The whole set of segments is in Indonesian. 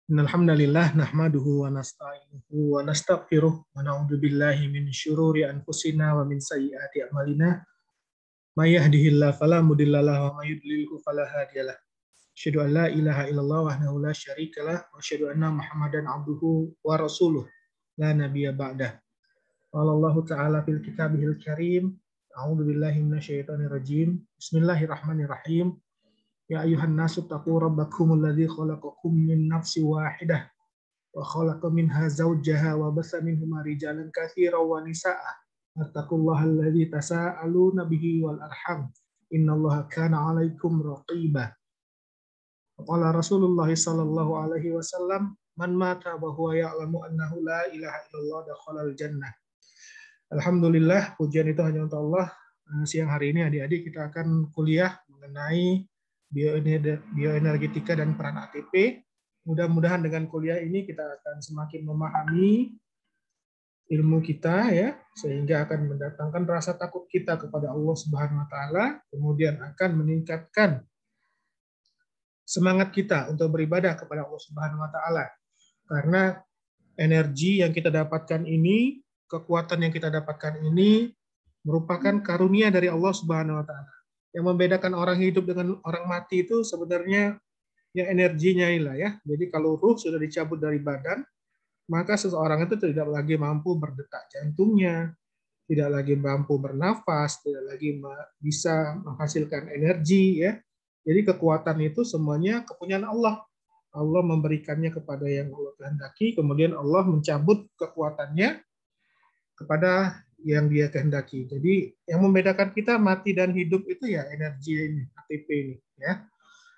Innal hamdalillah nahmaduhu wa nasta'inuhu wa nastaghfiruh wa na'udzu billahi min syururi anfusina wa min sayyiati a'malina. May yahdihillahu fala mudhillalah wa may yudlilhu fala hadiyalah. Asyhadu an la ilaha illallah wahdahu la syarikalah wa asyhadu anna Muhammadan abduhu wa rasuluh la nabiyya ba'dah. Qala Allah ta'ala fil kitabihil karim. A'udzu billahi minasyaitonir rajim. Bismillahirrahmanirrahim. Ya ayuhan nasu taqu rabbakumul ladzi khalaqakum min nafsin wahidah wa khalaqa minha zawjaha wa bassa minhuma rijalan katsiran wa nisaa'a wattaqullaha alladzi tasaaluna bihi wal arham innallaha kana 'alaikum raqiba. Qala Rasulullah sallallahu alaihi wasallam man mata wa huwa ya'lamu annahu la ilaha illallah dakhalal jannah. Alhamdulillah, pujian itu hanya untuk Allah. Siang hari ini adik-adik kita akan kuliah mengenai bioenergetika dan peran ATP. Mudah-mudahan dengan kuliah ini kita akan semakin memahami ilmu kita ya, sehingga akan mendatangkan rasa takut kita kepada Allah Subhanahu wa taala, kemudian akan meningkatkan semangat kita untuk beribadah kepada Allah Subhanahu wa taala. Karena energi yang kita dapatkan ini, kekuatan yang kita dapatkan ini merupakan karunia dari Allah Subhanahu wa taala. Yang membedakan orang hidup dengan orang mati itu sebenarnya ya energinya lah ya. Jadi kalau ruh sudah dicabut dari badan, maka seseorang itu tidak lagi mampu berdetak jantungnya, tidak lagi mampu bernafas, tidak lagi bisa menghasilkan energi ya. Jadi kekuatan itu semuanya kepunyaan Allah. Allah memberikannya kepada yang Allah kehendaki, kemudian Allah mencabut kekuatannya kepada yang dia kehendaki. Jadi yang membedakan kita mati dan hidup itu ya energi ini, ATP ini ya.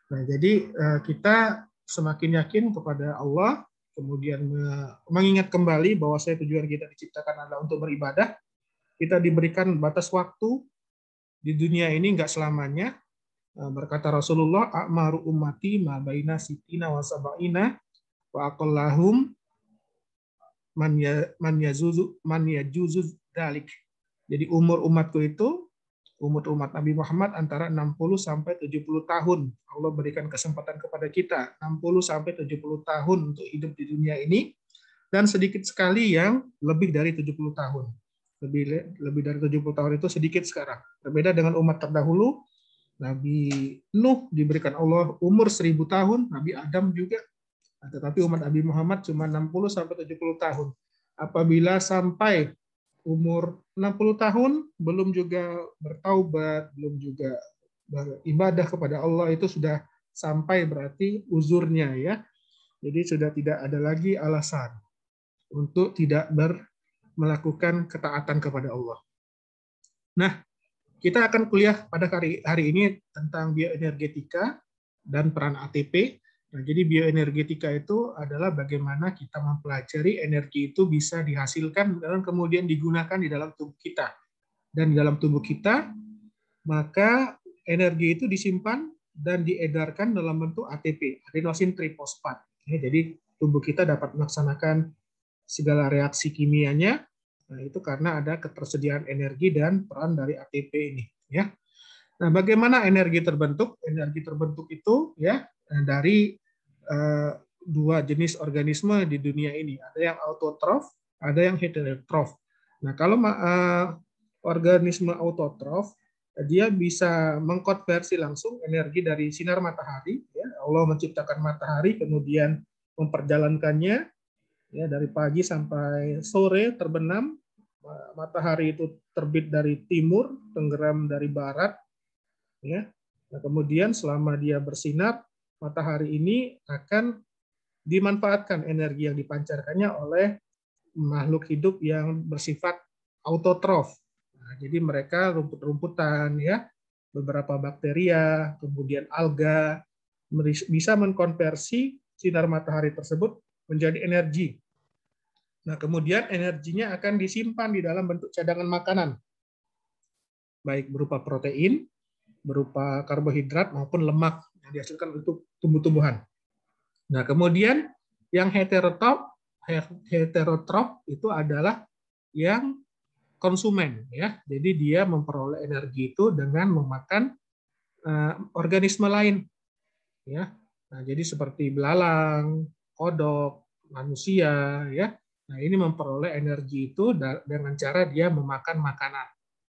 Nah, jadi kita semakin yakin kepada Allah, kemudian mengingat kembali bahwa tujuan kita diciptakan adalah untuk beribadah. Kita diberikan batas waktu di dunia ini enggak selamanya. Berkata Rasulullah, a'maru ummati ma baina sitina wa sab'ina wa aqallahum man yajuzu dalik. Jadi umur umatku itu, umur umat Nabi Muhammad antara 60 sampai 70 tahun. Allah berikan kesempatan kepada kita 60 sampai 70 tahun untuk hidup di dunia ini, dan sedikit sekali yang lebih dari 70 tahun. Lebih dari 70 tahun itu sedikit sekarang. Berbeda dengan umat terdahulu, Nabi Nuh diberikan Allah umur 1000 tahun, Nabi Adam juga. Tetapi umat Nabi Muhammad cuma 60 sampai 70 tahun. Apabila sampai umur 60 tahun belum juga bertaubat, belum juga beribadah kepada Allah, itu sudah sampai berarti uzurnya ya. Jadi sudah tidak ada lagi alasan untuk tidak melakukan ketaatan kepada Allah. Nah, kita akan kuliah pada hari ini tentang bioenergetika dan peran ATP. Nah, jadi bioenergetika itu adalah bagaimana kita mempelajari energi itu bisa dihasilkan dan kemudian digunakan di dalam tubuh kita. Dan di dalam tubuh kita, maka energi itu disimpan dan diedarkan dalam bentuk ATP, adenosin trifosfat. Jadi tubuh kita dapat melaksanakan segala reaksi kimianya. Nah, itu karena ada ketersediaan energi dan peran dari ATP ini. Ya. Nah, bagaimana energi terbentuk? Energi terbentuk itu ya dari dua jenis organisme di dunia ini. Ada yang autotrof, ada yang heterotrof. Nah, kalau organisme autotrof, dia bisa mengkonversi langsung energi dari sinar matahari. Ya. Allah menciptakan matahari, kemudian memperjalankannya ya dari pagi sampai sore terbenam. Matahari itu terbit dari timur, tenggelam dari barat. Ya. Nah, kemudian selama dia bersinar, matahari ini akan dimanfaatkan energi yang dipancarkannya oleh makhluk hidup yang bersifat autotrof. Nah, jadi mereka rumput-rumputan, ya, beberapa bakteria, kemudian alga, bisa mengkonversi sinar matahari tersebut menjadi energi. Nah, kemudian energinya akan disimpan di dalam bentuk cadangan makanan, baik berupa protein, berupa karbohidrat maupun lemak yang dihasilkan untuk tumbuh-tumbuhan. Nah, kemudian yang heterotrof itu adalah yang konsumen, ya. Jadi dia memperoleh energi itu dengan memakan organisme lain, ya. Nah, jadi seperti belalang, kodok, manusia, ya. Nah, ini memperoleh energi itu dengan cara dia memakan makanan,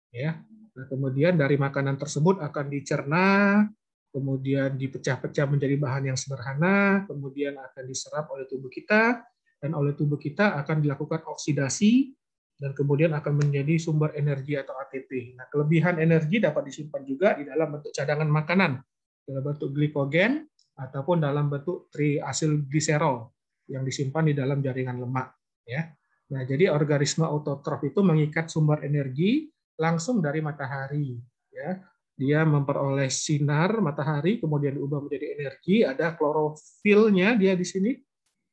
ya. Nah, kemudian dari makanan tersebut akan dicerna, kemudian dipecah-pecah menjadi bahan yang sederhana, kemudian akan diserap oleh tubuh kita, dan oleh tubuh kita akan dilakukan oksidasi, dan kemudian akan menjadi sumber energi atau ATP. Nah, kelebihan energi dapat disimpan juga di dalam bentuk cadangan makanan, dalam bentuk glikogen, ataupun dalam bentuk triasilgliserol yang disimpan di dalam jaringan lemak. Ya. Nah, jadi organisme autotrof itu mengikat sumber energi langsung dari matahari. Ya. Dia memperoleh sinar matahari, kemudian diubah menjadi energi. Ada klorofilnya dia di sini.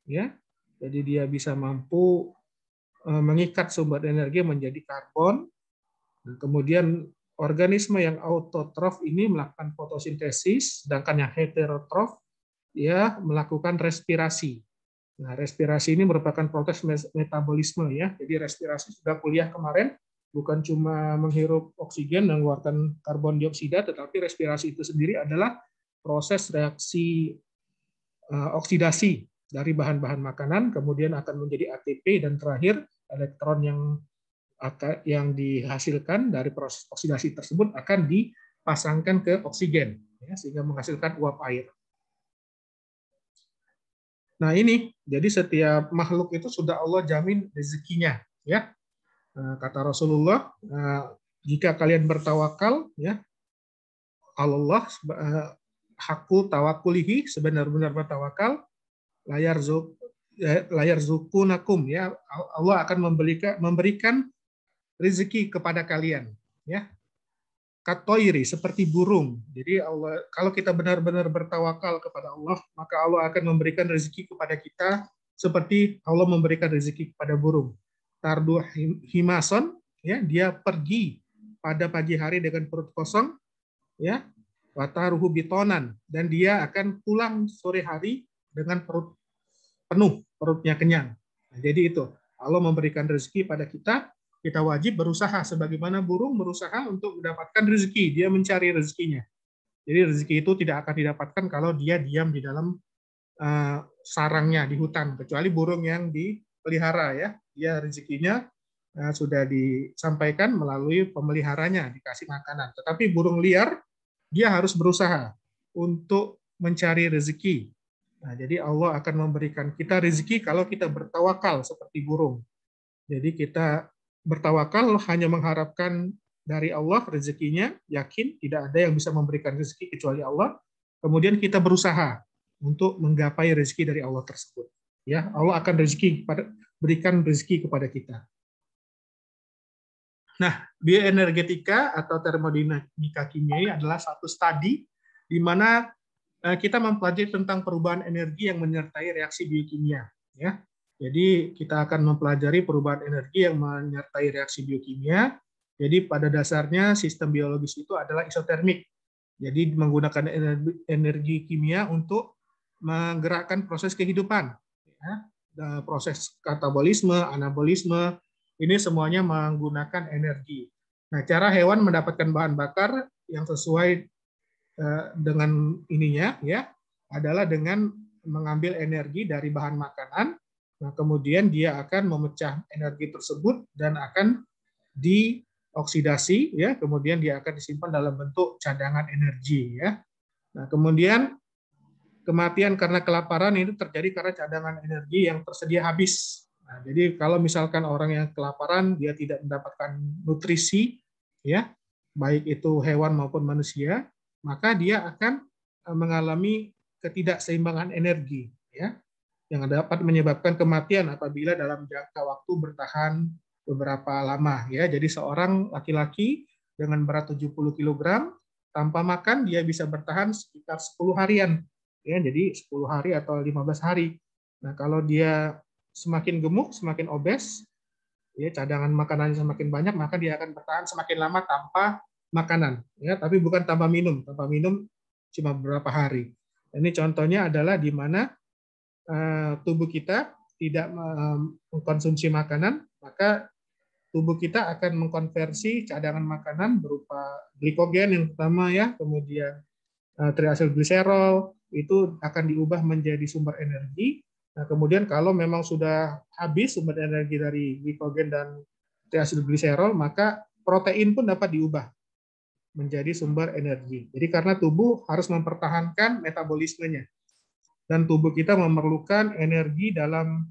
Ya. Jadi dia bisa mampu mengikat sumber energi menjadi karbon. Nah, kemudian organisme yang autotrof ini melakukan fotosintesis, sedangkan yang heterotrof dia melakukan respirasi. Nah, respirasi ini merupakan proses metabolisme ya. Jadi respirasi sudah kuliah kemarin bukan cuma menghirup oksigen dan mengeluarkan karbon dioksida, tetapi respirasi itu sendiri adalah proses reaksi oksidasi dari bahan-bahan makanan, kemudian akan menjadi ATP, dan terakhir elektron yang dihasilkan dari proses oksidasi tersebut akan dipasangkan ke oksigen, ya, sehingga menghasilkan uap air. Nah ini, jadi setiap makhluk itu sudah Allah jamin rezekinya, ya. Kata Rasulullah, jika kalian bertawakal, ya, Allah hakul tawakulihi, sebenar-benar bertawakal, layar zukunakum, ya, Allah akan memberikan rezeki kepada kalian, ya. Katoiri, seperti burung. Jadi Allah, kalau kita benar-benar bertawakal kepada Allah, maka Allah akan memberikan rezeki kepada kita seperti Allah memberikan rezeki kepada burung. Tardu himason, ya, dia pergi pada pagi hari dengan perut kosong, ya, wataruhu bitonan, dan dia akan pulang sore hari dengan perut penuh, perutnya kenyang. Nah, jadi itu, Allah memberikan rezeki pada kita. Kita wajib berusaha sebagaimana burung berusaha untuk mendapatkan rezeki. Dia mencari rezekinya. Jadi rezeki itu tidak akan didapatkan kalau dia diam di dalam sarangnya di hutan, kecuali burung yang dipelihara, ya. Dia rezekinya sudah disampaikan melalui pemeliharanya, dikasih makanan. Tetapi burung liar dia harus berusaha untuk mencari rezeki. Nah, jadi Allah akan memberikan kita rezeki kalau kita bertawakal seperti burung. Jadi kita bertawakal hanya mengharapkan dari Allah rezekinya, yakin tidak ada yang bisa memberikan rezeki kecuali Allah. Kemudian kita berusaha untuk menggapai rezeki dari Allah tersebut. Ya, Allah akan berikan rezeki kepada kita. Nah, bioenergetika atau termodinamika kimia adalah satu studi di mana kita mempelajari tentang perubahan energi yang menyertai reaksi biokimia. Ya, jadi kita akan mempelajari perubahan energi yang menyertai reaksi biokimia. Jadi pada dasarnya sistem biologis itu adalah isotermik. Jadi menggunakan energi kimia untuk menggerakkan proses kehidupan. Ya, proses katabolisme, anabolisme, ini semuanya menggunakan energi. Nah, cara hewan mendapatkan bahan bakar yang sesuai dengan ininya, ya, adalah dengan mengambil energi dari bahan makanan. Nah, kemudian dia akan memecah energi tersebut dan akan dioksidasi, ya, kemudian dia akan disimpan dalam bentuk cadangan energi, ya. Nah, kemudian kematian karena kelaparan itu terjadi karena cadangan energi yang tersedia habis. Nah, jadi kalau misalkan orang yang kelaparan dia tidak mendapatkan nutrisi, ya, baik itu hewan maupun manusia, maka dia akan mengalami ketidakseimbangan energi, ya, yang dapat menyebabkan kematian apabila dalam jangka waktu bertahan beberapa lama, ya. Jadi seorang laki-laki dengan berat 70 kg tanpa makan dia bisa bertahan sekitar 10 harian, ya. Jadi 10 hari atau 15 hari. Nah, kalau dia semakin gemuk, semakin obes, ya, cadangan makanannya semakin banyak, maka dia akan bertahan semakin lama tanpa makanan, ya, tapi bukan tanpa minum. Tanpa minum cuma beberapa hari. Ini contohnya adalah di mana tubuh kita tidak mengkonsumsi makanan, maka tubuh kita akan mengkonversi cadangan makanan berupa glikogen yang pertama, ya, kemudian triasilgliserol itu akan diubah menjadi sumber energi, Nah, kemudian kalau memang sudah habis sumber energi dari glikogen dan triasilgliserol, maka protein pun dapat diubah menjadi sumber energi. Jadi karena tubuh harus mempertahankan metabolismenya, dan tubuh kita memerlukan energi dalam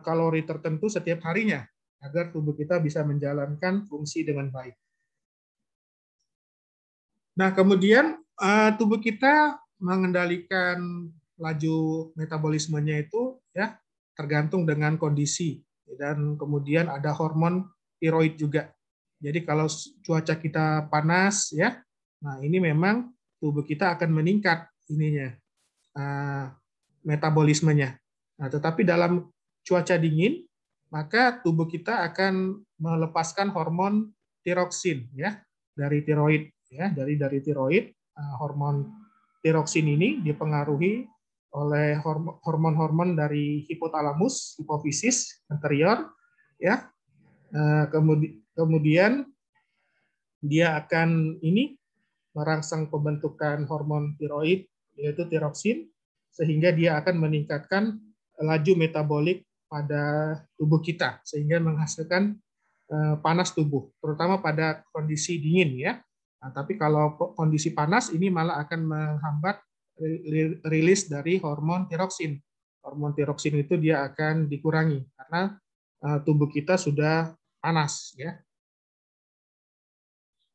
kalori tertentu setiap harinya agar tubuh kita bisa menjalankan fungsi dengan baik. Nah, kemudian tubuh kita mengendalikan laju metabolismenya itu ya tergantung dengan kondisi, dan kemudian ada hormon tiroid juga. Jadi kalau cuaca kita panas ya, nah ini memang tubuh kita akan meningkat ininya metabolismenya. Nah, tetapi dalam cuaca dingin maka tubuh kita akan melepaskan hormon tiroksin ya dari tiroid ya, dari tiroid. Hormon tiroksin ini dipengaruhi oleh hormon-hormon dari hipotalamus, hipofisis anterior ya. Kemudian dia akan ini merangsang pembentukan hormon tiroid yaitu tiroksin, sehingga dia akan meningkatkan laju metabolik pada tubuh kita sehingga menghasilkan panas tubuh, terutama pada kondisi dingin ya. Nah, tapi kalau kondisi panas ini malah akan menghambat rilis dari hormon tiroksin. Hormon tiroksin itu dia akan dikurangi karena tubuh kita sudah panas ya.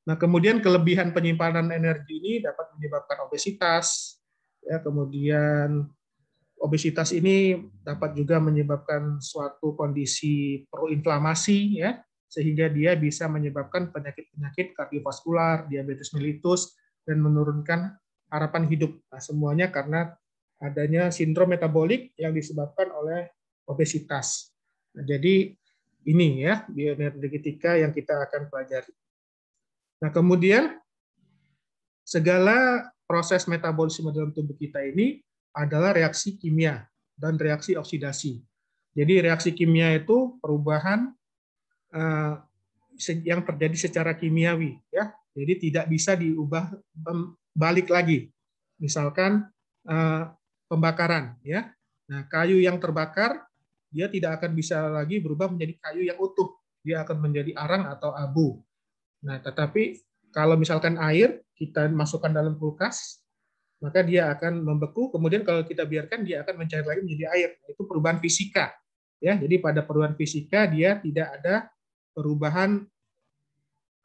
Nah, kemudian kelebihan penyimpanan energi ini dapat menyebabkan obesitas ya, kemudian obesitas ini dapat juga menyebabkan suatu kondisi proinflamasi ya, sehingga dia bisa menyebabkan penyakit-penyakit kardiovaskular, diabetes mellitus, dan menurunkan harapan hidup. Nah, semuanya karena adanya sindrom metabolik yang disebabkan oleh obesitas. Nah, jadi ini ya bioenergetika yang kita akan pelajari. Nah, kemudian segala proses metabolisme dalam tubuh kita ini adalah reaksi kimia dan reaksi oksidasi. Jadi reaksi kimia itu perubahan yang terjadi secara kimiawi ya. Jadi tidak bisa diubah balik lagi. Misalkan pembakaran ya. Nah, kayu yang terbakar dia tidak akan bisa lagi berubah menjadi kayu yang utuh. Dia akan menjadi arang atau abu. Nah, tetapi kalau misalkan air kita masukkan dalam kulkas, maka dia akan membeku. Kemudian kalau kita biarkan, dia akan mencair lagi menjadi air. Itu perubahan fisika. Ya, jadi pada perubahan fisika dia tidak ada perubahan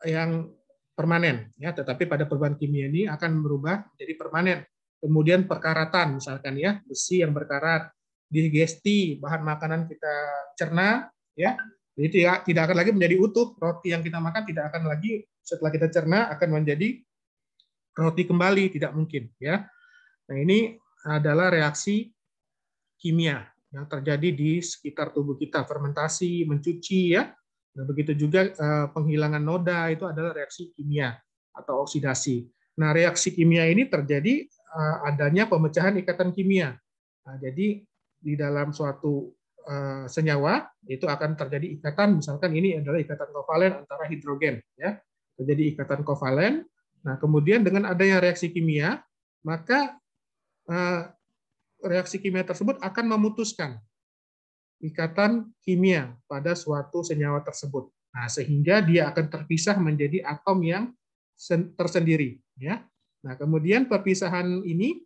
yang permanen. Ya, tetapi pada perubahan kimia ini akan berubah menjadi permanen. Kemudian perkaratan, misalkan ya, besi yang berkarat, digesti, bahan makanan kita cerna, ya, jadi tidak akan lagi menjadi utuh. Roti yang kita makan tidak akan lagi setelah kita cerna akan menjadi roti kembali, tidak mungkin ya. Nah, ini adalah reaksi kimia yang terjadi di sekitar tubuh kita, fermentasi, mencuci ya. Nah, begitu juga penghilangan noda itu adalah reaksi kimia atau oksidasi. Nah, reaksi kimia ini terjadi adanya pemecahan ikatan kimia. Nah, jadi di dalam suatu senyawa itu akan terjadi ikatan, misalkan ini adalah ikatan kovalen antara hidrogen ya, terjadi ikatan kovalen. Nah, kemudian dengan adanya reaksi kimia, maka reaksi kimia tersebut akan memutuskan ikatan kimia pada suatu senyawa tersebut. Nah, sehingga dia akan terpisah menjadi atom yang tersendiri ya. Nah, kemudian perpisahan ini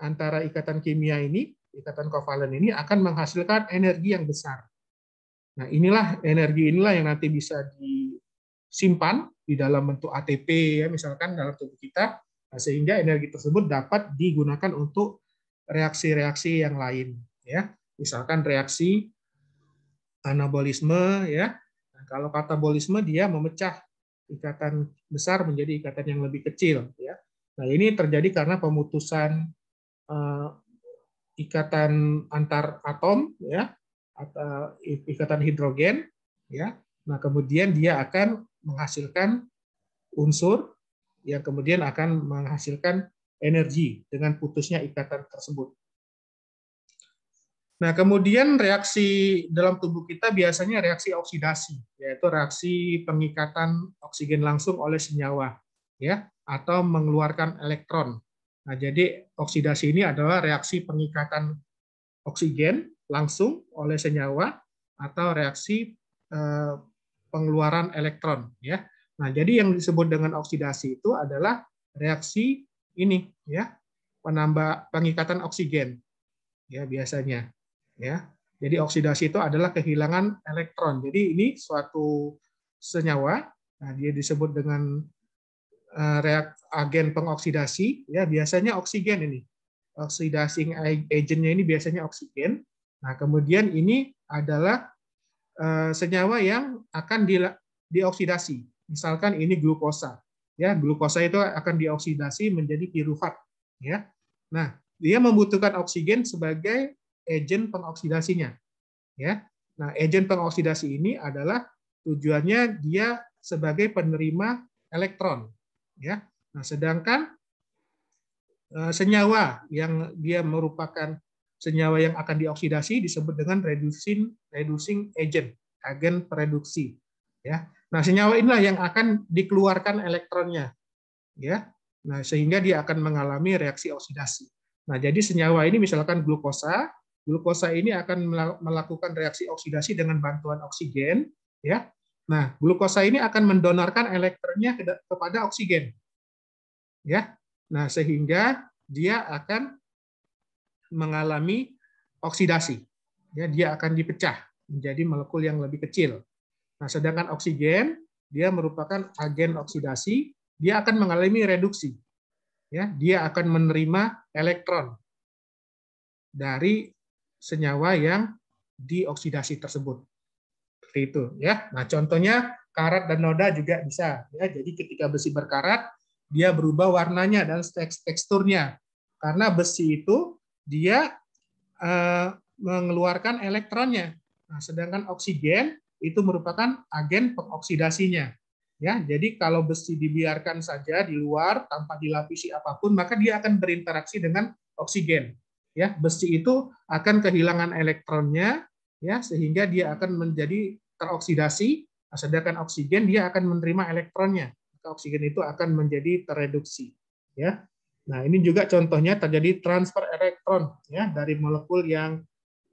antara ikatan kimia ini, ikatan kovalen ini akan menghasilkan energi yang besar. Nah, energi inilah yang nanti bisa disimpan di dalam bentuk ATP ya, misalkan dalam tubuh kita, nah, sehingga energi tersebut dapat digunakan untuk reaksi-reaksi yang lain ya. Misalkan reaksi anabolisme ya. Nah, kalau katabolisme dia memecah ikatan besar menjadi ikatan yang lebih kecil ya. Nah, ini terjadi karena pemutusan ikatan antar atom ya, atau ikatan hidrogen ya. Nah, kemudian dia akan menghasilkan unsur yang kemudian akan menghasilkan energi dengan putusnya ikatan tersebut. Nah, kemudian reaksi dalam tubuh kita biasanya reaksi oksidasi, yaitu reaksi pengikatan oksigen langsung oleh senyawa ya, atau mengeluarkan elektron. Nah, jadi oksidasi ini adalah reaksi pengikatan oksigen langsung oleh senyawa atau reaksi pengeluaran elektron, ya. Nah, jadi yang disebut dengan oksidasi itu adalah reaksi ini, ya, pengikatan oksigen, ya, biasanya, ya. Jadi oksidasi itu adalah kehilangan elektron. Jadi ini suatu senyawa, nah dia disebut dengan agen pengoksidasi, ya, biasanya oksigen ini. Oxidizing agent-nya ini biasanya oksigen. Nah, kemudian ini adalah senyawa yang akan dioksidasi. Misalkan ini glukosa. Ya, glukosa itu akan dioksidasi menjadi pirufat, ya. Nah, dia membutuhkan oksigen sebagai agen pengoksidasinya, ya. Nah, agen pengoksidasi ini adalah tujuannya dia sebagai penerima elektron, ya. Nah, sedangkan senyawa yang dia merupakan senyawa yang akan dioksidasi disebut dengan reducing agent, agen pereduksi, ya. Nah, senyawa inilah yang akan dikeluarkan elektronnya, ya. Nah, sehingga dia akan mengalami reaksi oksidasi. Nah, jadi senyawa ini misalkan glukosa, glukosa ini akan melakukan reaksi oksidasi dengan bantuan oksigen, ya. Nah, glukosa ini akan mendonorkan elektronnya kepada oksigen, ya. Nah, sehingga dia akan mengalami oksidasi. Ya, dia akan dipecah menjadi molekul yang lebih kecil. Nah, sedangkan oksigen dia merupakan agen oksidasi, dia akan mengalami reduksi. Ya, dia akan menerima elektron dari senyawa yang dioksidasi tersebut. Seperti itu, ya. Nah, contohnya karat dan noda juga bisa, ya. Jadi ketika besi berkarat, dia berubah warnanya dan teksturnya. Karena besi itu dia mengeluarkan elektronnya. Nah, sedangkan oksigen itu merupakan agen pengoksidasinya. Ya, jadi kalau besi dibiarkan saja di luar tanpa dilapisi apapun, maka dia akan berinteraksi dengan oksigen. Ya, besi itu akan kehilangan elektronnya, ya, sehingga dia akan menjadi teroksidasi. Nah, sedangkan oksigen dia akan menerima elektronnya. Maka oksigen itu akan menjadi tereduksi. Ya, nah, ini juga contohnya terjadi transfer elektron, ya, dari molekul yang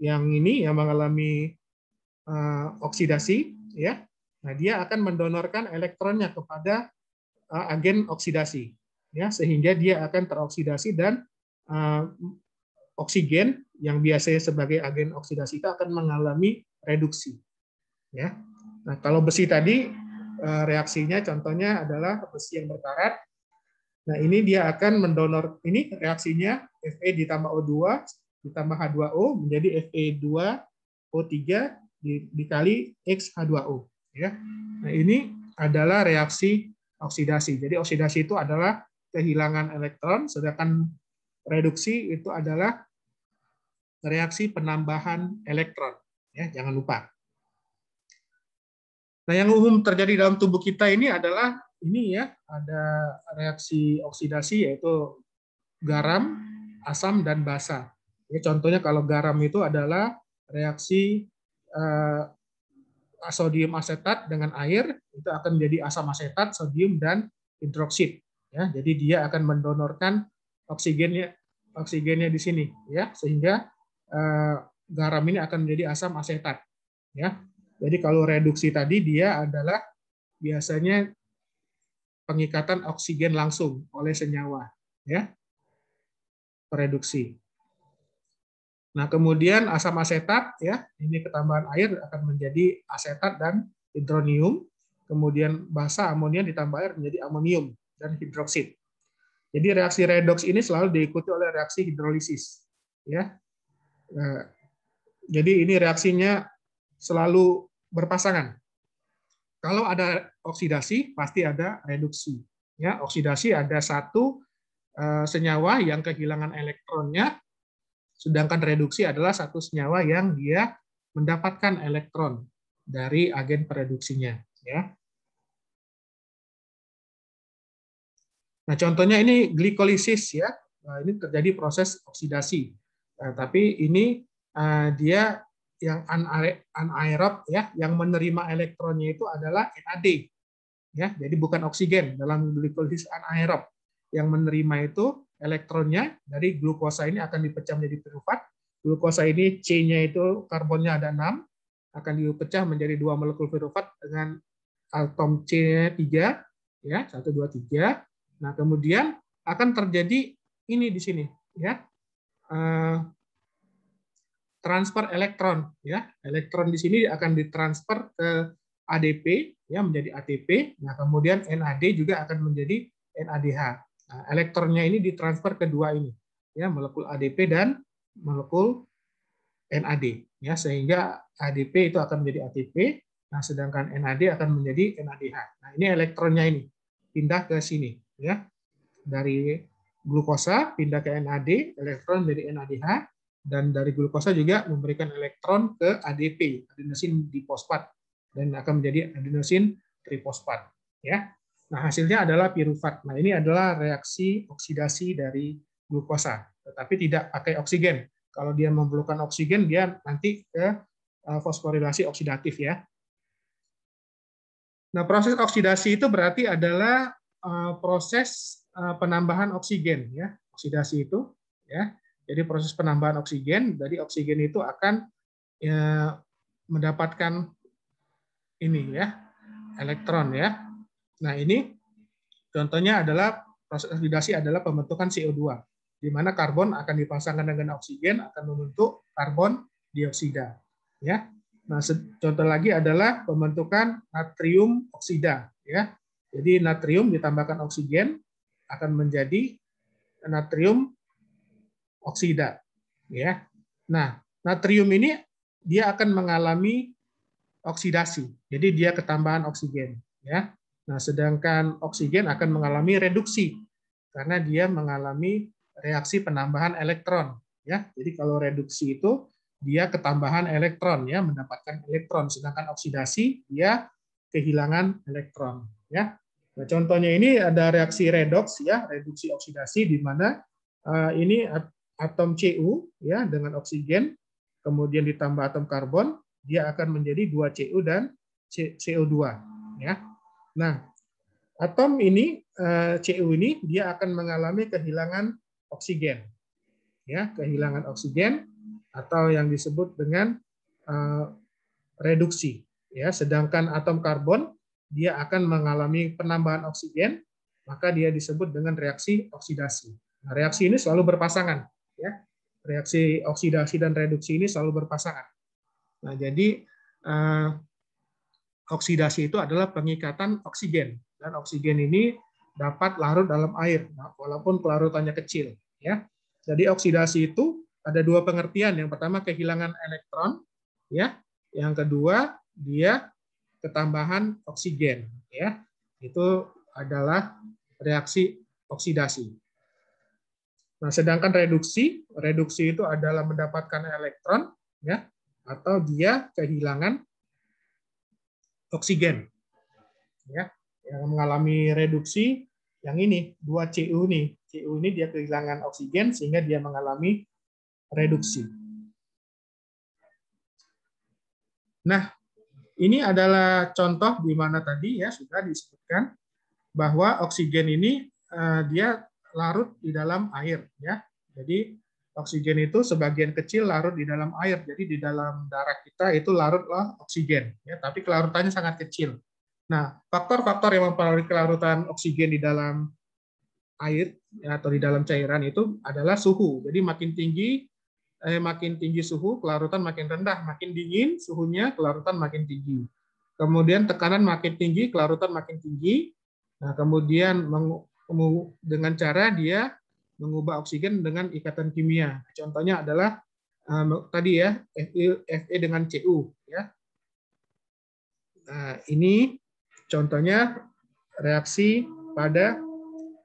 ini yang mengalami oksidasi, ya. Nah, dia akan mendonorkan elektronnya kepada agen oksidasi, ya, sehingga dia akan teroksidasi dan oksigen yang biasanya sebagai agen oksidasi itu akan mengalami reduksi, ya. Nah, kalau besi tadi reaksinya contohnya adalah besi yang berkarat. Nah, ini dia akan mendonor, ini reaksinya Fe ditambah O2 ditambah H2O menjadi Fe2O3 dikali X H2O, ya. Nah, ini adalah reaksi oksidasi. Jadi oksidasi itu adalah kehilangan elektron, sedangkan reduksi itu adalah reaksi penambahan elektron, ya, jangan lupa. Nah, yang umum terjadi dalam tubuh kita ini adalah ini, ya, ada reaksi oksidasi yaitu garam, asam, dan basa. Ya, contohnya kalau garam itu adalah reaksi sodium asetat dengan air, itu akan menjadi asam asetat, sodium, dan hidroksid. Ya, jadi dia akan mendonorkan oksigennya di sini, ya, sehingga garam ini akan menjadi asam asetat. Ya, jadi kalau reduksi tadi dia adalah biasanya pengikatan oksigen langsung oleh senyawa, ya, reduksi. Nah, kemudian asam asetat, ya, ini ketambahan air akan menjadi asetat dan hidronium. Kemudian basa amonia ditambah air menjadi amonium dan hidroksid. Jadi reaksi redoks ini selalu diikuti oleh reaksi hidrolisis, ya. Nah, jadi ini reaksinya selalu berpasangan. Kalau ada oksidasi pasti ada reduksi. Ya, oksidasi ada satu senyawa yang kehilangan elektronnya, sedangkan reduksi adalah satu senyawa yang dia mendapatkan elektron dari agen pereduksinya. Ya. Nah, contohnya ini glikolisis, ya. Nah, ini terjadi proses oksidasi. Nah, tapi ini dia yang anaerob, ya, yang menerima elektronnya itu adalah NAD. Ya, jadi bukan oksigen dalam glikolisis anaerob. Yang menerima itu elektronnya dari glukosa ini akan dipecah menjadi pirufat, Glukosa ini C-nya itu karbonnya ada 6, akan dipecah menjadi 2 molekul pirufat dengan atom C-nya 3, ya, 1, 2, 3. Nah, kemudian akan terjadi ini di sini, ya. Transfer elektron, ya. Elektron di sini akan ditransfer ke ADP, ya, menjadi ATP. Nah, kemudian NAD juga akan menjadi NADH. Nah, elektronnya ini ditransfer ke dua ini, ya, molekul ADP dan molekul NAD, ya, sehingga ADP itu akan menjadi ATP. Nah, sedangkan NAD akan menjadi NADH. Nah, ini elektronnya ini pindah ke sini, ya, dari glukosa pindah ke NAD, elektron menjadi NADH, dan dari glukosa juga memberikan elektron ke ADP, adenosin difosfat, dan akan menjadi adenosin trifosfat, ya. Nah, hasilnya adalah pirufat. Nah, ini adalah reaksi oksidasi dari glukosa, tetapi tidak pakai oksigen. Kalau dia memerlukan oksigen, dia nanti ke fosforilasi oksidatif, ya. Nah, proses oksidasi itu berarti adalah proses penambahan oksigen, ya. Oksidasi itu, ya. Jadi proses penambahan oksigen, dari oksigen itu akan mendapatkan ini, ya, elektron, ya. Nah, ini contohnya adalah proses oksidasi adalah pembentukan CO2, di mana karbon akan dipasangkan dengan oksigen akan membentuk karbon dioksida, ya. Nah, contoh lagi adalah pembentukan natrium oksida, ya. Jadi natrium ditambahkan oksigen akan menjadi natrium oksida, ya. Nah, natrium ini dia akan mengalami oksidasi. Jadi dia ketambahan oksigen, ya. Nah, sedangkan oksigen akan mengalami reduksi karena dia mengalami reaksi penambahan elektron, ya. Jadi kalau reduksi itu dia ketambahan elektron, ya, mendapatkan elektron, sedangkan oksidasi dia kehilangan elektron, ya. Nah, contohnya ini ada reaksi redoks, ya, reduksi oksidasi, di mana ini atom Cu, ya, dengan oksigen kemudian ditambah atom karbon, dia akan menjadi 2 Cu dan CO2, ya. Nah, atom ini Cu ini dia akan mengalami kehilangan oksigen, ya, kehilangan oksigen atau yang disebut dengan reduksi, ya. Sedangkan atom karbon dia akan mengalami penambahan oksigen, maka dia disebut dengan reaksi oksidasi. Nah, reaksi ini selalu berpasangan, ya. Reaksi oksidasi dan reduksi ini selalu berpasangan. Nah, jadi oksidasi itu adalah pengikatan oksigen, dan oksigen ini dapat larut dalam air, walaupun kelarutannya kecil, ya. Jadi oksidasi itu ada dua pengertian. Yang pertama kehilangan elektron, ya. Yang kedua dia ketambahan oksigen, ya. Itu adalah reaksi oksidasi. Nah, sedangkan reduksi itu adalah mendapatkan elektron, ya, atau dia kehilangan oksigen, ya. Yang mengalami reduksi yang ini 2 Cu nih. Cu ini dia kehilangan oksigen sehingga dia mengalami reduksi. Nah, ini adalah contoh di mana tadi, ya, sudah disebutkan bahwa oksigen ini dia larut di dalam air, ya. Jadi oksigen itu sebagian kecil larut di dalam air. Jadi di dalam darah kita itu larutlah oksigen, ya, tapi kelarutannya sangat kecil. Nah, faktor-faktor yang mempengaruhi kelarutan oksigen di dalam air, ya, atau di dalam cairan itu adalah suhu. Jadi makin tinggi suhu, kelarutan makin rendah, makin dingin suhunya, kelarutan makin tinggi. Kemudian tekanan makin tinggi, kelarutan makin tinggi. Nah, kemudian dengan cara dia mengubah oksigen dengan ikatan kimia. Contohnya adalah tadi, ya, Fe dengan Cu, ya. Nah, ini contohnya reaksi pada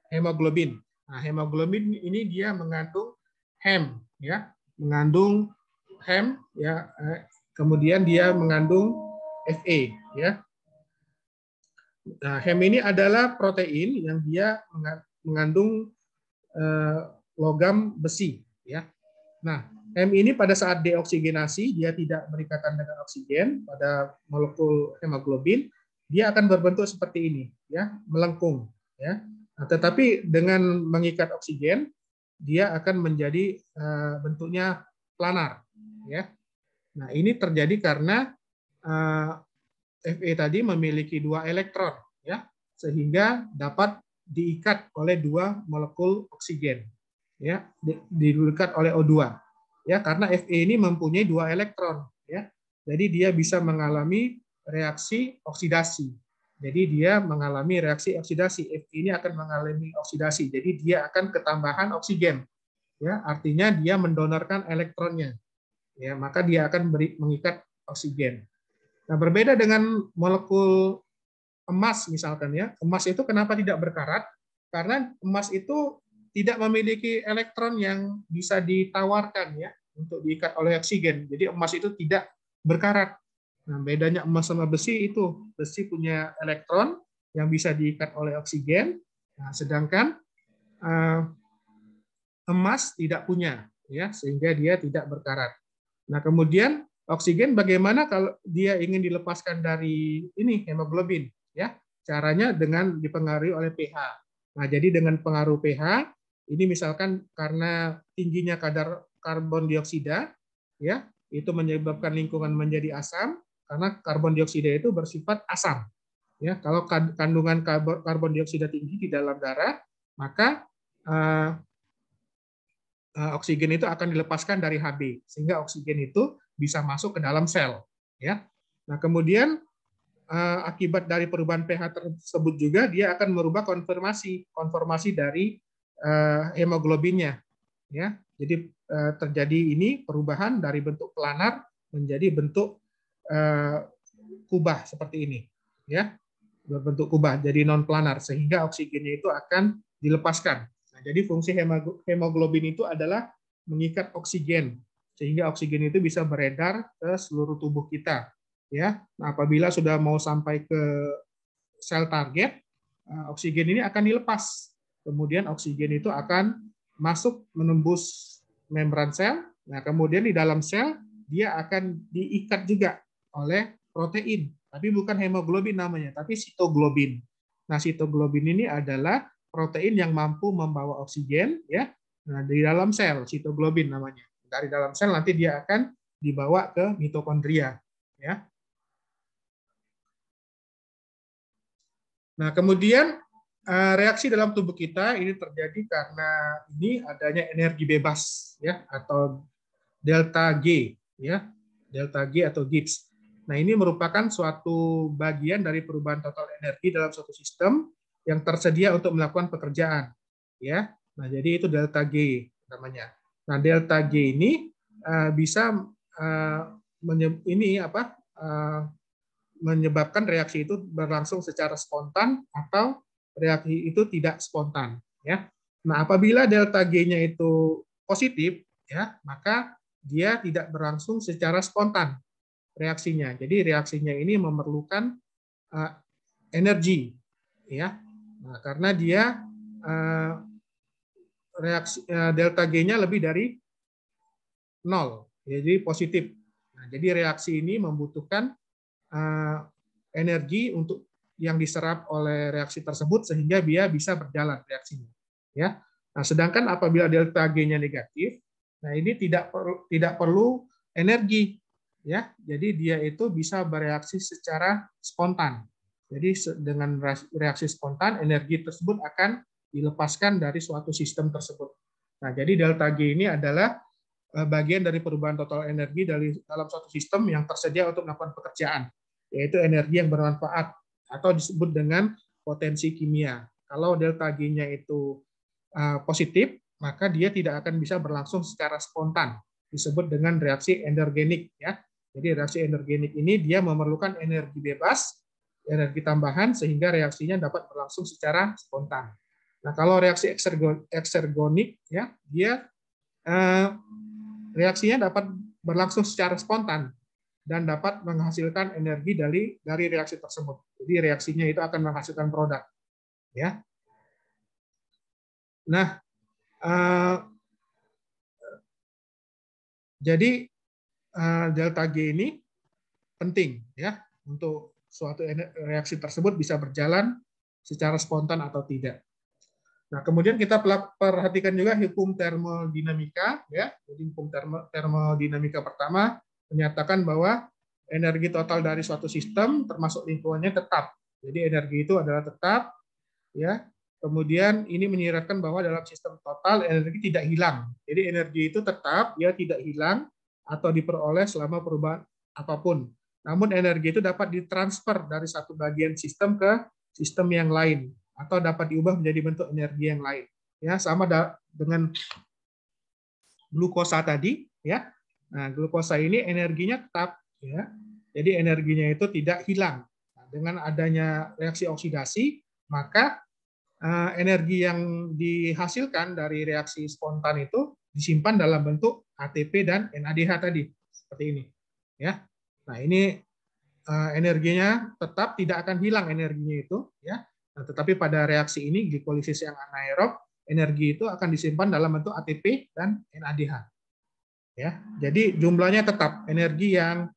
hemoglobin. Nah, hemoglobin ini dia mengandung Hem, ya, mengandung Hem, ya, kemudian dia mengandung Fe, ya. Nah, Hem ini adalah protein yang dia mengandung logam besi, ya. Nah, Hem ini pada saat deoksigenasi dia tidak berikatan dengan oksigen pada molekul hemoglobin, dia akan berbentuk seperti ini, ya, melengkung, ya. Nah, tetapi dengan mengikat oksigen dia akan menjadi bentuknya planar, ya. Nah, ini terjadi karena Fe tadi memiliki 2 elektron, ya, sehingga dapat diikat oleh 2 molekul oksigen, ya, diikat oleh O2, ya, karena Fe ini mempunyai 2 elektron, ya, jadi dia bisa mengalami reaksi oksidasi. Jadi dia mengalami reaksi oksidasi. Fe ini akan mengalami oksidasi, jadi dia akan ketambahan oksigen, ya, artinya dia mendonorkan elektronnya, ya, maka dia akan mengikat oksigen. Nah, berbeda dengan molekul emas misalkan, ya. Emas itu kenapa tidak berkarat? Karena emas itu tidak memiliki elektron yang bisa ditawarkan, ya, untuk diikat oleh oksigen. Jadi emas itu tidak berkarat. Nah, bedanya emas sama besi itu, besi punya elektron yang bisa diikat oleh oksigen, nah, sedangkan emas tidak punya, ya, sehingga dia tidak berkarat. Nah, kemudian oksigen bagaimana kalau dia ingin dilepaskan dari ini hemoglobin, ya? Caranya dengan dipengaruhi oleh pH. Nah, jadi dengan pengaruh pH ini misalkan karena tingginya kadar karbon dioksida, ya, itu menyebabkan lingkungan menjadi asam karena karbon dioksida itu bersifat asam. Ya, kalau kandungan karbon dioksida tinggi di dalam darah, maka oksigen itu akan dilepaskan dari Hb sehingga oksigen itu bisa masuk ke dalam sel, ya. Nah, kemudian akibat dari perubahan pH tersebut juga dia akan merubah konformasi dari hemoglobinnya, ya. Jadi terjadi ini perubahan dari bentuk planar menjadi bentuk kubah seperti ini, ya, berbentuk kubah jadi non planar sehingga oksigennya itu akan dilepaskan. Nah, jadi fungsi hemoglobin itu adalah mengikat oksigen sehingga oksigen itu bisa beredar ke seluruh tubuh kita, ya. Nah, apabila sudah mau sampai ke sel target, oksigen ini akan dilepas. Kemudian oksigen itu akan masuk menembus membran sel. Nah, kemudian di dalam sel dia akan diikat juga oleh protein, tapi bukan hemoglobin namanya, tapi sitoglobin. Nah, sitoglobin ini adalah protein yang mampu membawa oksigen, ya. Nah, di dalam sel sitoglobin namanya. Dari dalam sel nanti dia akan dibawa ke mitokondria, ya. Nah, kemudian reaksi dalam tubuh kita ini terjadi karena ini adanya energi bebas, ya, atau delta G, ya, delta G atau Gibbs. Nah, ini merupakan suatu bagian dari perubahan total energi dalam suatu sistem yang tersedia untuk melakukan pekerjaan, ya. Nah, jadi itu delta G namanya. Nah, delta G ini bisa menyebabkan reaksi itu berlangsung secara spontan atau reaksi itu tidak spontan, ya. Nah, apabila delta G-nya itu positif, ya, maka dia tidak berlangsung secara spontan reaksinya. Jadi reaksinya ini memerlukan energi, ya. Nah, karena dia reaksi delta G-nya lebih dari 0, jadi positif. Nah, jadi reaksi ini membutuhkan energi untuk yang diserap oleh reaksi tersebut sehingga dia bisa berjalan reaksinya, ya. Nah, sedangkan apabila delta G-nya negatif, nah ini tidak perlu energi, ya. Jadi dia itu bisa bereaksi secara spontan. Jadi dengan reaksi spontan energi tersebut akan dilepaskan dari suatu sistem tersebut. Nah, jadi delta G ini adalah bagian dari perubahan total energi dalam suatu sistem yang tersedia untuk melakukan pekerjaan, yaitu energi yang bermanfaat atau disebut dengan potensi kimia. Kalau delta G-nya itu positif, maka dia tidak akan bisa berlangsung secara spontan, disebut dengan reaksi endogenik, ya. Jadi reaksi endogenik ini dia memerlukan energi bebas, energi tambahan sehingga reaksinya dapat berlangsung secara spontan. Nah, kalau reaksi eksergonik, ya, dia reaksinya dapat berlangsung secara spontan dan dapat menghasilkan energi dari reaksi tersebut. Jadi reaksinya itu akan menghasilkan produk, ya. Nah, jadi delta G ini penting, ya, untuk suatu reaksi tersebut bisa berjalan secara spontan atau tidak. Nah, kemudian kita perhatikan juga hukum termodinamika, ya. Jadi hukum termodinamika pertama menyatakan bahwa energi total dari suatu sistem termasuk lingkungannya tetap. Jadi energi itu adalah tetap, ya. Kemudian ini menyiratkan bahwa dalam sistem total energi tidak hilang. Jadi energi itu tetap, ya, tidak hilang atau diperoleh selama perubahan apapun. Namun energi itu dapat ditransfer dari satu bagian sistem ke sistem yang lain, atau dapat diubah menjadi bentuk energi yang lain. Ya, sama dengan glukosa tadi, ya. Nah, glukosa ini energinya tetap, ya. Jadi energinya itu tidak hilang. Nah, dengan adanya reaksi oksidasi, maka energi yang dihasilkan dari reaksi spontan itu disimpan dalam bentuk ATP dan NADH tadi, seperti ini, ya. Nah, ini energinya tetap tidak akan hilang energinya itu, ya. Nah, tetapi pada reaksi ini glikolisis yang anaerob, energi itu akan disimpan dalam bentuk ATP dan NADH, ya. Jadi jumlahnya tetap, energi yang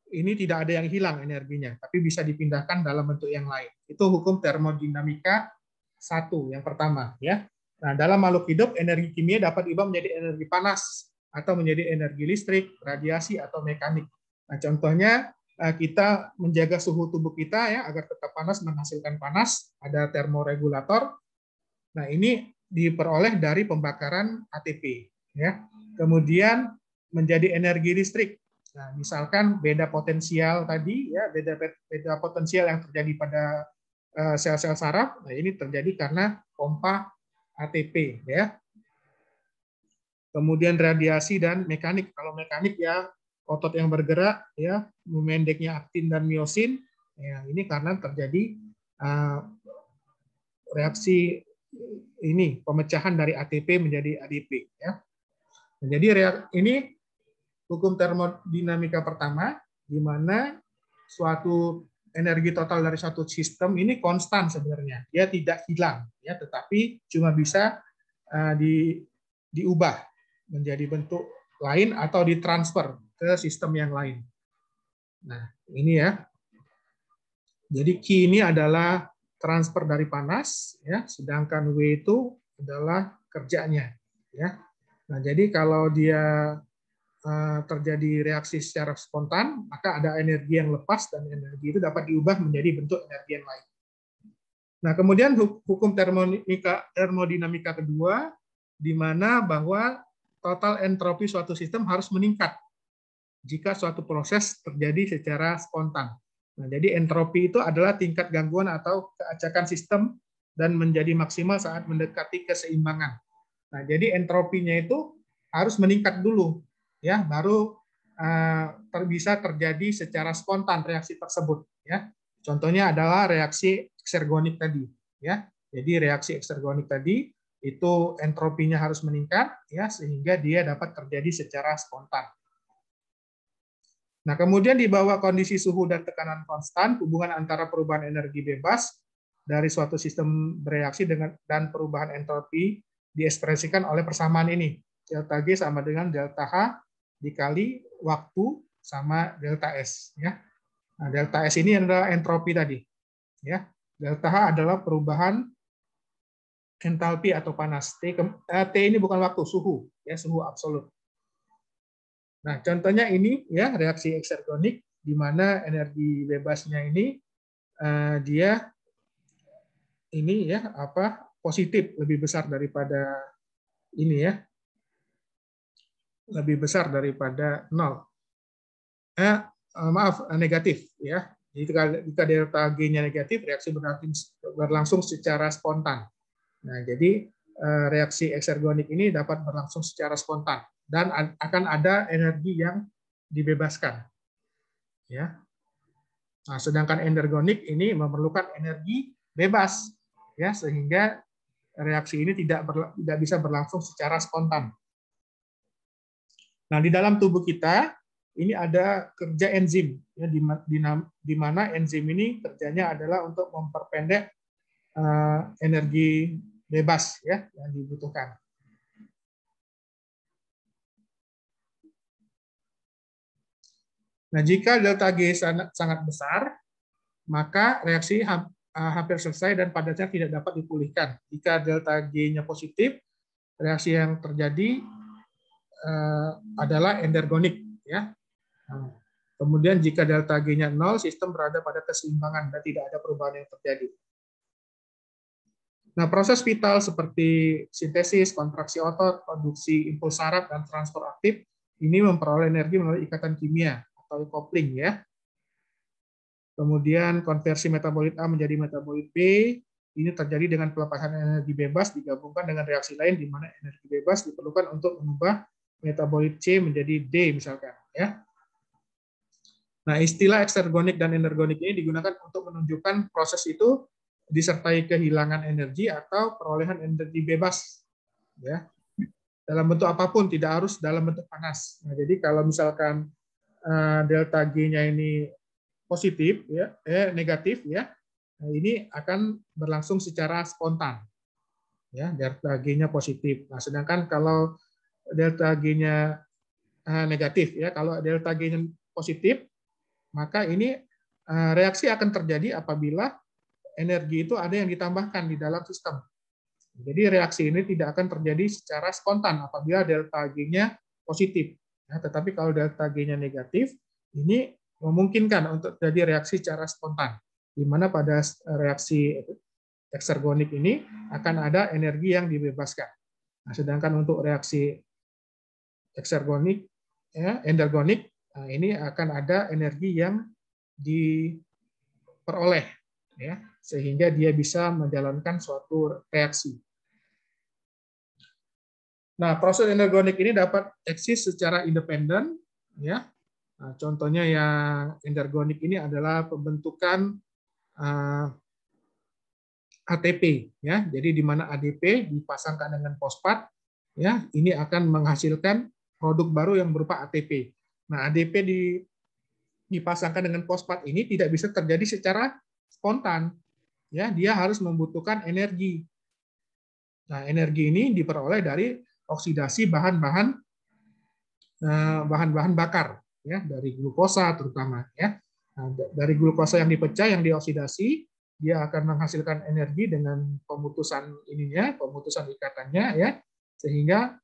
ini tidak ada yang hilang energinya, tapi bisa dipindahkan dalam bentuk yang lain. Itu hukum termodinamika 1 yang pertama, ya. Nah, dalam makhluk hidup energi kimia dapat diubah menjadi energi panas atau menjadi energi listrik, radiasi atau mekanik. Nah, contohnya kita menjaga suhu tubuh kita, ya, agar tetap panas, menghasilkan panas, ada termoregulator. Nah, ini diperoleh dari pembakaran ATP, ya. Kemudian menjadi energi listrik. Nah, misalkan beda potensial tadi, ya, beda potensial yang terjadi pada sel-sel saraf. Nah, ini terjadi karena pompa ATP, ya. Kemudian radiasi dan mekanik. Kalau mekanik, ya, otot yang bergerak, ya, memendeknya aktin dan miosin. Ya, ini karena terjadi reaksi ini pemecahan dari ATP menjadi ADP, ya. Nah, jadi ini hukum termodinamika pertama, di mana suatu energi total dari suatu sistem ini konstan sebenarnya, dia tidak hilang, ya, tetapi cuma bisa diubah menjadi bentuk lain atau ditransfer ke sistem yang lain. Nah, ini, ya. Jadi Q ini adalah transfer dari panas, ya, sedangkan W itu adalah kerjanya, ya. Nah, jadi kalau dia terjadi reaksi secara spontan, maka ada energi yang lepas dan energi itu dapat diubah menjadi bentuk energi yang lain. Nah, kemudian hukum termodinamika kedua, di mana bahwa total entropi suatu sistem harus meningkat jika suatu proses terjadi secara spontan. Nah, jadi entropi itu adalah tingkat gangguan atau keacakan sistem dan menjadi maksimal saat mendekati keseimbangan. Nah, jadi entropinya itu harus meningkat dulu, ya, baru bisa terjadi secara spontan reaksi tersebut, ya. Contohnya adalah reaksi eksergonik tadi, ya. Jadi reaksi eksergonik tadi itu entropinya harus meningkat, ya, sehingga dia dapat terjadi secara spontan. Nah, kemudian di bawah kondisi suhu dan tekanan konstan, hubungan antara perubahan energi bebas dari suatu sistem bereaksi dan perubahan entropi diekspresikan oleh persamaan ini. Delta G sama dengan delta H dikali waktu sama delta S, ya. Nah, delta S ini adalah entropi tadi, ya. Delta H adalah perubahan entalpi atau panas. T ini bukan waktu, suhu, ya, suhu absolut. Nah, contohnya ini, ya, reaksi eksergonik di mana energi bebasnya ini dia ini, ya, positif, lebih besar daripada ini, ya, lebih besar daripada 0. Maaf, negatif, ya. Jika delta G-nya negatif, reaksi berlangsung secara spontan. Nah, jadi reaksi eksergonik ini dapat berlangsung secara spontan dan akan ada energi yang dibebaskan, ya. Nah, sedangkan energonik ini memerlukan energi bebas, ya, sehingga reaksi ini tidak bisa berlangsung secara spontan. Nah, di dalam tubuh kita ini ada kerja enzim, ya, di mana enzim ini kerjanya adalah untuk memperpendek energi bebas, ya, yang dibutuhkan. Nah, jika delta G sangat besar, maka reaksi hampir selesai dan padatnya tidak dapat dipulihkan. Jika delta G-nya positif, reaksi yang terjadi adalah endergonik, ya. Nah, kemudian jika delta G-nya 0, sistem berada pada keseimbangan dan tidak ada perubahan yang terjadi. Nah, proses vital seperti sintesis, kontraksi otot, produksi impuls saraf, dan transfer aktif ini memperoleh energi melalui ikatan kimia atau coupling, ya. Kemudian konversi metabolit A menjadi metabolit B ini terjadi dengan pelepasan energi bebas digabungkan dengan reaksi lain di mana energi bebas diperlukan untuk mengubah metabolit C menjadi D misalkan, ya. Nah, istilah eksergonik dan energonik ini digunakan untuk menunjukkan proses itu disertai kehilangan energi atau perolehan energi bebas, ya. Dalam bentuk apapun, tidak harus dalam bentuk panas. Nah, jadi kalau misalkan delta G-nya ini positif, ya, negatif, ya, nah, ini akan berlangsung secara spontan, ya, delta G-nya positif. Nah, sedangkan kalau delta G-nya negatif, ya, kalau delta G-nya positif, maka ini reaksi akan terjadi apabila energi itu ada yang ditambahkan di dalam sistem. Jadi reaksi ini tidak akan terjadi secara spontan apabila delta G-nya positif. Nah, tetapi kalau delta G-nya negatif, ini memungkinkan untuk terjadi reaksi secara spontan, di mana pada reaksi eksergonik ini akan ada energi yang dibebaskan. Nah, sedangkan untuk reaksi eksergonik, ya, endergonik, nah, ini akan ada energi yang diperoleh, ya, sehingga dia bisa menjalankan suatu reaksi. Nah, proses energonik ini dapat eksis secara independen, ya. Nah, contohnya yang energonik ini adalah pembentukan ATP, ya. Jadi di mana ADP dipasangkan dengan fosfat, ya, ini akan menghasilkan produk baru yang berupa ATP. Nah, ADP dipasangkan dengan fosfat ini tidak bisa terjadi secara spontan, ya. Dia harus membutuhkan energi. Nah, energi ini diperoleh dari oksidasi bahan-bahan bakar, ya, dari glukosa terutama, ya. Nah, dari glukosa yang dipecah, yang dioksidasi, dia akan menghasilkan energi dengan pemutusan ikatannya, ya, sehingga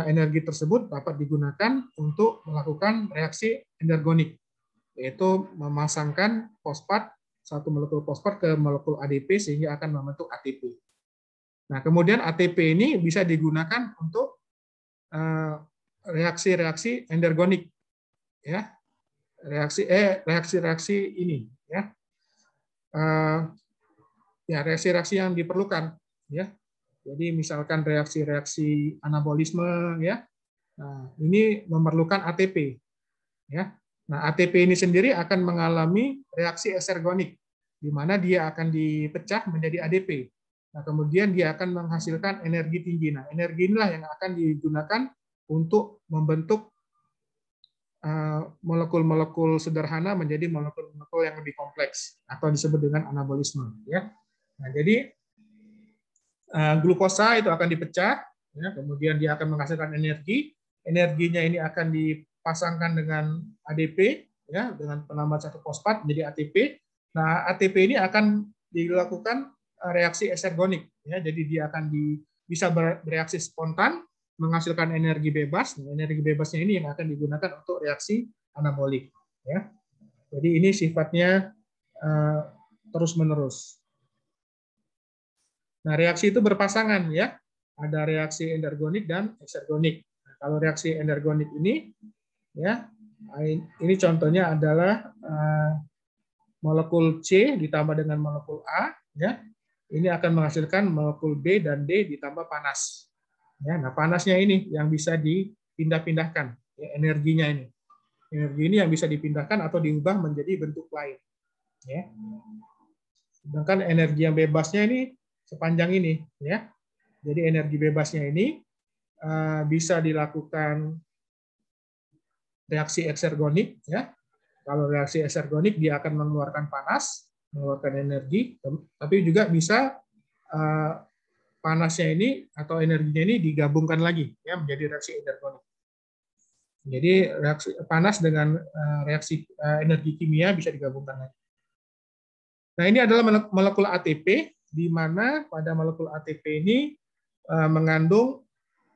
energi tersebut dapat digunakan untuk melakukan reaksi endergonik, yaitu memasangkan fosfat, satu molekul fosfat ke molekul ADP sehingga akan membentuk ATP. Nah, kemudian ATP ini bisa digunakan untuk reaksi-reaksi endergonik, ya, reaksi-reaksi ini, ya, ya, reaksi-reaksi yang diperlukan, ya. Jadi misalkan reaksi-reaksi anabolisme, ya, nah, ini memerlukan ATP, ya. Nah, ATP ini sendiri akan mengalami reaksi eksergonik, di mana dia akan dipecah menjadi ADP. Nah, kemudian dia akan menghasilkan energi tinggi. Nah, energi inilah yang akan digunakan untuk membentuk molekul-molekul sederhana menjadi molekul-molekul yang lebih kompleks atau disebut dengan anabolisme, ya. Nah, jadi glukosa itu akan dipecah, ya, kemudian dia akan menghasilkan energi. Energinya ini akan dipasangkan dengan ADP, ya, dengan penambahan satu fosfat menjadi ATP. Nah, ATP ini akan dilakukan reaksi eksergonik, ya. Jadi dia akan bisa bereaksi spontan, menghasilkan energi bebas. Nah, energi bebasnya ini yang akan digunakan untuk reaksi anabolik, ya. Jadi ini sifatnya terus-menerus. Nah, reaksi itu berpasangan, ya. Ada reaksi endergonik dan eksergonik. Nah, kalau reaksi endergonik ini, ya, ini contohnya adalah molekul C ditambah dengan molekul A, ya. Ini akan menghasilkan molekul B dan D ditambah panas. Ya, nah, panasnya ini yang bisa dipindah-pindahkan, ya, energinya ini. Energi ini yang bisa dipindahkan atau diubah menjadi bentuk lain, ya. Sedangkan energi yang bebasnya ini sepanjang ini, ya. Jadi energi bebasnya ini bisa dilakukan reaksi eksergonik, ya. Kalau reaksi eksergonik dia akan mengeluarkan panas, mengeluarkan energi, tapi juga bisa panasnya ini atau energinya ini digabungkan lagi, ya, menjadi reaksi endergonik. Jadi reaksi panas dengan reaksi energi kimia bisa digabungkan lagi. Nah, ini adalah molekul ATP, di mana pada molekul ATP ini mengandung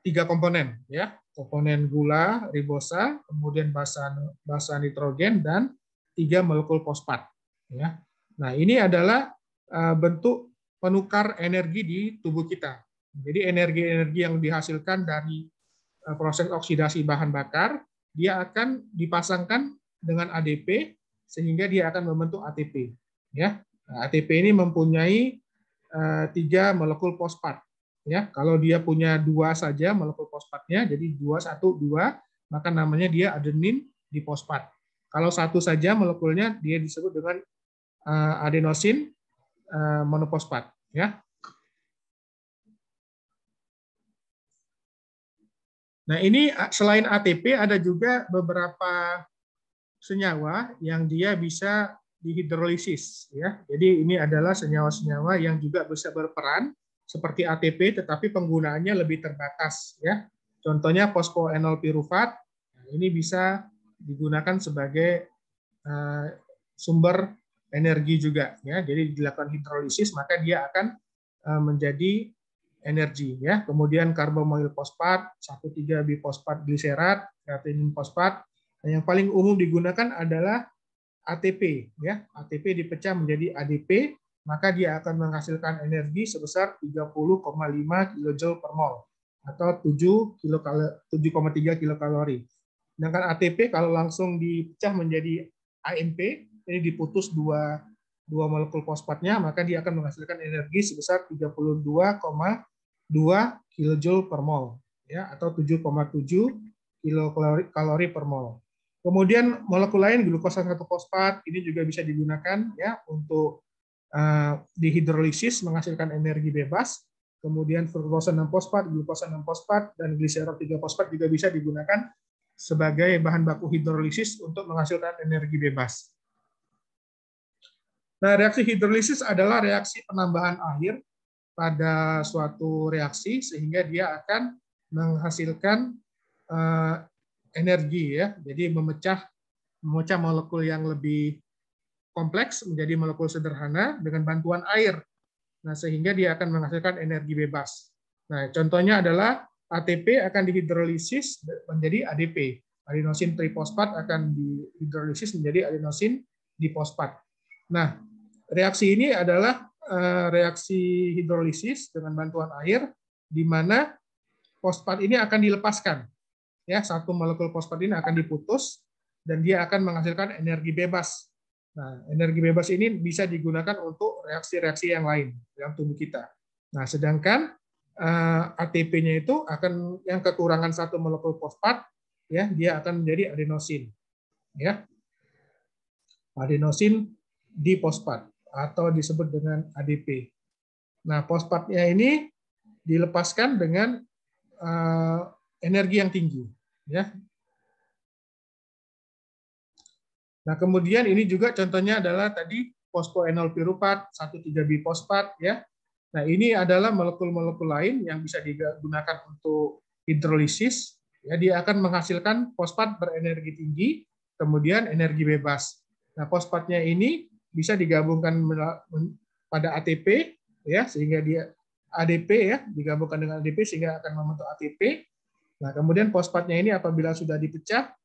3 komponen, ya, komponen gula, ribosa, kemudian basa nitrogen, dan 3 molekul fosfat. Ya. Nah, ini adalah bentuk penukar energi di tubuh kita. Jadi energi-energi yang dihasilkan dari proses oksidasi bahan bakar, dia akan dipasangkan dengan ADP sehingga dia akan membentuk ATP. Ya, nah, ATP ini mempunyai 3 molekul fosfat. Ya, kalau dia punya 2 saja molekul fosfatnya, jadi 2, 1, 2, maka namanya dia adenin difosfat. Kalau 1 saja molekulnya, dia disebut dengan adenosin monofosfat. Ya. Nah, ini selain ATP ada juga beberapa senyawa yang dia bisa dihidrolisis, ya. Jadi ini adalah senyawa-senyawa yang juga bisa berperan seperti ATP, tetapi penggunaannya lebih terbatas, ya. Contohnya fosfoenol pirufat, ini bisa digunakan sebagai sumber energi juga, ya. Jadi dilakukan hidrolisis maka dia akan menjadi energi, ya. Kemudian karbomoil fosfat, 1,3 bifosfat gliserat, kreatinin fosfat. Nah, yang paling umum digunakan adalah ATP, ya. ATP dipecah menjadi ADP, maka dia akan menghasilkan energi sebesar 30,5 kJ per mol atau 7,3 kilokalori. Sedangkan ATP kalau langsung dipecah menjadi AMP, ini diputus dua molekul fosfatnya, maka dia akan menghasilkan energi sebesar 32,2 kJ per mol, ya, atau 7,7 kilokalori per mol. Kemudian molekul lain glukosa 1-fosfat ini juga bisa digunakan, ya, untuk dihidrolisis menghasilkan energi bebas. Kemudian fruktosa 6-fosfat, glukosa 6-fosfat, dan gliserol 3-fosfat juga bisa digunakan sebagai bahan baku hidrolisis untuk menghasilkan energi bebas. Nah, reaksi hidrolisis adalah reaksi penambahan air pada suatu reaksi sehingga dia akan menghasilkan energi, ya. Jadi memecah molekul yang lebih kompleks menjadi molekul sederhana dengan bantuan air. Nah, sehingga dia akan menghasilkan energi bebas. Nah, contohnya adalah ATP akan dihidrolisis menjadi ADP. Adenosin trifosfat akan dihidrolisis menjadi adenosin difosfat. Nah, reaksi ini adalah reaksi hidrolisis dengan bantuan air, di mana fosfat ini akan dilepaskan. Ya, satu molekul fosfat ini akan diputus dan dia akan menghasilkan energi bebas. Nah, energi bebas ini bisa digunakan untuk reaksi-reaksi yang lain dalam tubuh kita. Nah, sedangkan ATP-nya itu akan yang kekurangan satu molekul fosfat, ya, dia akan menjadi adenosin, ya, adenosin difosfat atau disebut dengan ADP. Nah, fosfatnya ini dilepaskan dengan energi yang tinggi, ya. Nah, kemudian ini juga contohnya adalah tadi fosfoenol pirufat, 1,3 bifosfat, ya. Nah, ini adalah molekul-molekul lain yang bisa digunakan untuk hidrolisis, ya. Dia akan menghasilkan fosfat berenergi tinggi, kemudian energi bebas. Nah, fosfatnya ini bisa digabungkan pada ATP, ya, sehingga dia ADP, ya, digabungkan dengan ADP sehingga akan membentuk ATP. Nah, kemudian fosfatnya ini apabila sudah dipecah,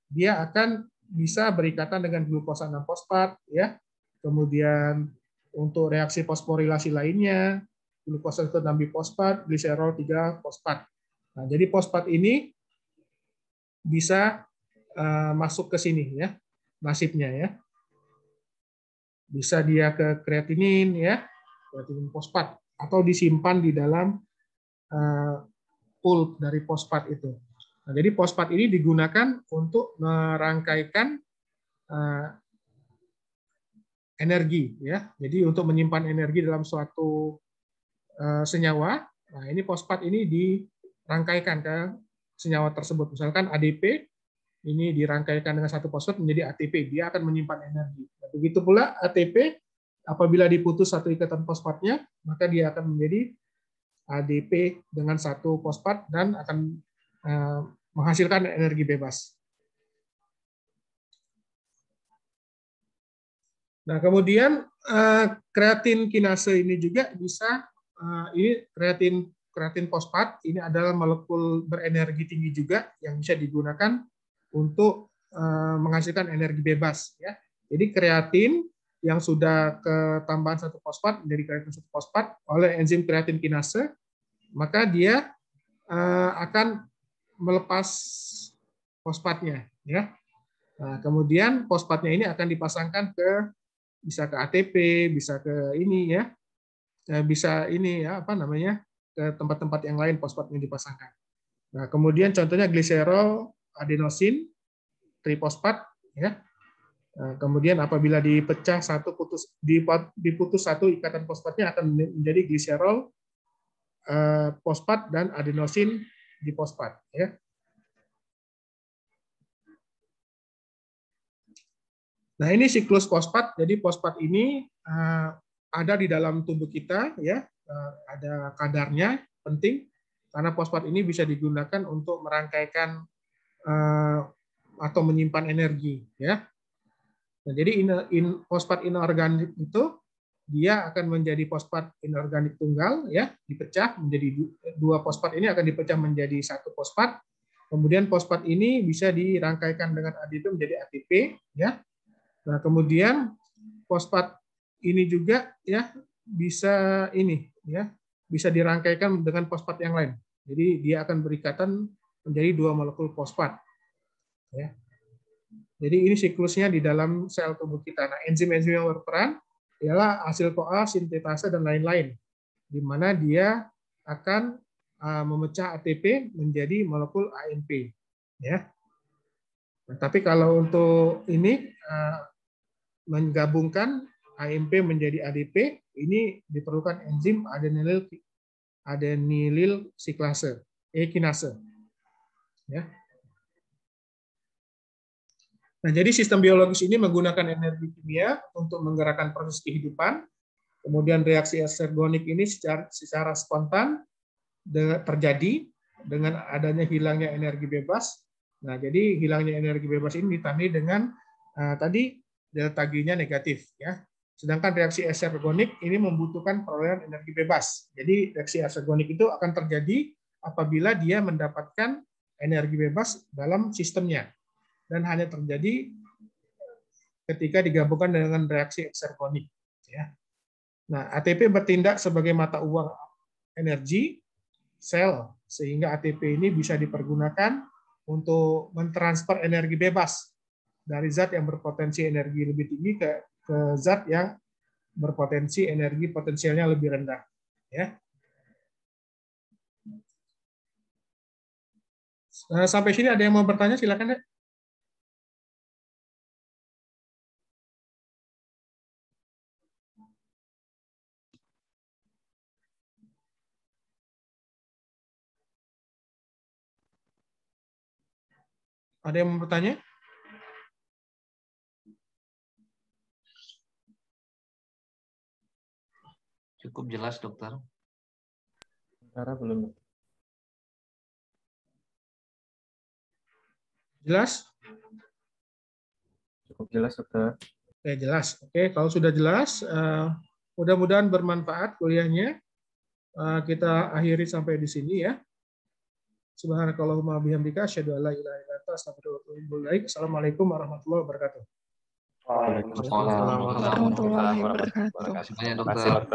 dia akan bisa berikatan dengan glukosa 6-fosfat, ya. Kemudian untuk reaksi fosforilasi lainnya, glukosa 1,6-bifosfat, gliserol 3-fosfat. Nah, jadi fosfat ini bisa masuk ke sini, ya, nasibnya, ya. Bisa dia ke kreatinin, ya, kreatinin fosfat, atau disimpan di dalam pulp dari fosfat itu. Nah, jadi fosfat ini digunakan untuk merangkaikan energi, ya. Jadi untuk menyimpan energi dalam suatu senyawa. Nah, ini fosfat ini dirangkaikan ke senyawa tersebut. Misalkan ADP ini dirangkaikan dengan satu fosfat menjadi ATP, dia akan menyimpan energi. Nah, begitu pula ATP apabila diputus satu ikatan fosfatnya, maka dia akan menjadi ADP dengan satu fosfat dan akan menghasilkan energi bebas. Nah, kemudian kreatin kinase ini juga bisa, ini kreatin fosfat ini adalah molekul berenergi tinggi juga yang bisa digunakan untuk menghasilkan energi bebas, ya. Jadi kreatin yang sudah ketambahan satu fosfat menjadi kreatin satu fosfat oleh enzim kreatin kinase, maka dia akan melepas fosfatnya, ya. Nah, kemudian fosfatnya ini akan dipasangkan bisa ke ATP, bisa ke ini, ya, bisa ini, ya, apa namanya, ke tempat-tempat yang lain fosfatnya dipasangkan. Nah, kemudian contohnya gliserol adenosin trifosfat, ya. Nah, kemudian apabila dipecah diputus satu ikatan fosfatnya akan menjadi gliserol fosfat dan adenosin difosfat, ya. Nah, ini siklus fosfat. Jadi fosfat ini ada di dalam tubuh kita, ya, ada kadarnya, penting karena fosfat ini bisa digunakan untuk merangkaikan atau menyimpan energi, ya. Nah, jadi fosfat inorganik itu dia akan menjadi fosfat inorganik tunggal, ya, dipecah menjadi dua fosfat ini akan dipecah menjadi satu fosfat. Kemudian fosfat ini bisa dirangkaikan dengan ADP menjadi ATP, ya. Nah, kemudian fosfat ini juga, ya, bisa ini, ya, bisa dirangkaikan dengan fosfat yang lain. Jadi dia akan berikatan menjadi dua molekul fosfat, ya. Jadi ini siklusnya di dalam sel tubuh kita. Nah, enzim-enzim yang berperan ialah asil CoA, sintetase dan lain-lain, di mana dia akan memecah ATP menjadi molekul AMP, ya. Nah, tapi kalau untuk ini menggabungkan AMP menjadi ADP, ini diperlukan enzim adenylyl kinase. Ya. Nah, jadi sistem biologis ini menggunakan energi kimia untuk menggerakkan proses kehidupan. Kemudian reaksi eksergonik ini secara spontan terjadi dengan adanya hilangnya energi bebas. Nah, jadi hilangnya energi bebas ini ditandai dengan tadi delta G-nya negatif, ya. Sedangkan reaksi eksergonik ini membutuhkan perolehan energi bebas. Jadi reaksi eksergonik itu akan terjadi apabila dia mendapatkan energi bebas dalam sistemnya dan hanya terjadi ketika digabungkan dengan reaksi eksergonik, ya. Nah, ATP bertindak sebagai mata uang energi sel sehingga ATP ini bisa dipergunakan untuk mentransfer energi bebas dari zat yang berpotensi energi lebih tinggi ke zat yang berpotensi energi potensialnya lebih rendah, ya. Sampai sini ada yang mau bertanya, silakan, ya. Ada yang mau bertanya? Cukup jelas, dokter. Sementara belum. Jelas? Cukup jelas, dokter. Oke, jelas. Oke, kalau sudah jelas, mudah-mudahan bermanfaat kuliahnya. Kita akhiri sampai di sini, ya. Subhanakallahumma bihamdika asyhadu an la ilaha illa anta astaghfiruka wa atubu ilaik. Assalamualaikum warahmatullahi wabarakatuh. Waalaikumsalam warahmatullahi wabarakatuh. Terima kasih banyak, dokter.